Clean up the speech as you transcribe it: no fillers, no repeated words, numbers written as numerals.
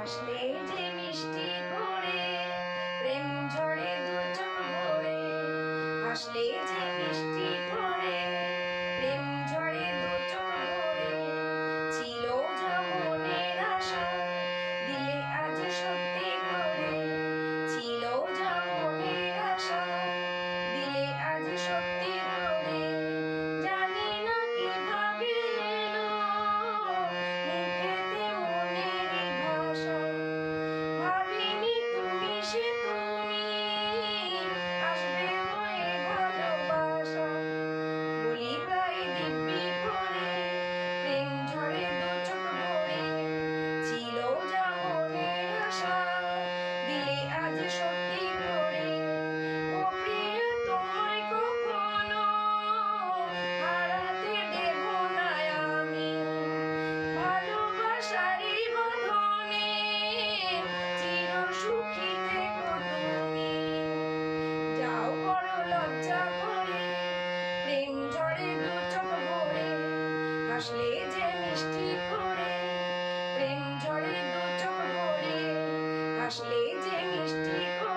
হাসলে যে মিষ্টি করে প্রেম ঝরে দু চোখ ভরে, হাসলে যে মিষ্টি করে প্রেম ঝরে দু চোখ ভরে, ছিল যা মনের আশা দিলে আজ সত্যি করে, ছিল যা মনের আশা দিলে আজ সত্যি করে, জানি না কিভাবে এলো মুখেতে মনেরই ভাষা, ভাবিনি তুমি সে তুমি আসবে হয়ে ভালোবাসা, বলি তাই দিব্যি করে প্রেম ঝরে দু চোখ ভরে, ছিল যা মনের আশা দিলে আজ সত্যি করে, ও প্রিয়া তোমায় কখনো হারাতে দেব না আমি, ভালোবাসারই বাঁধনে চির সুখী থেকো তুমি, যাও বড় লজ্জা করে প্রেম ঝরে দু চোখ ভরে, হাসলে যে মিষ্টি করে প্রেম ঝরে দু চোখ ভরে, হাসলে যে মিষ্টি করে।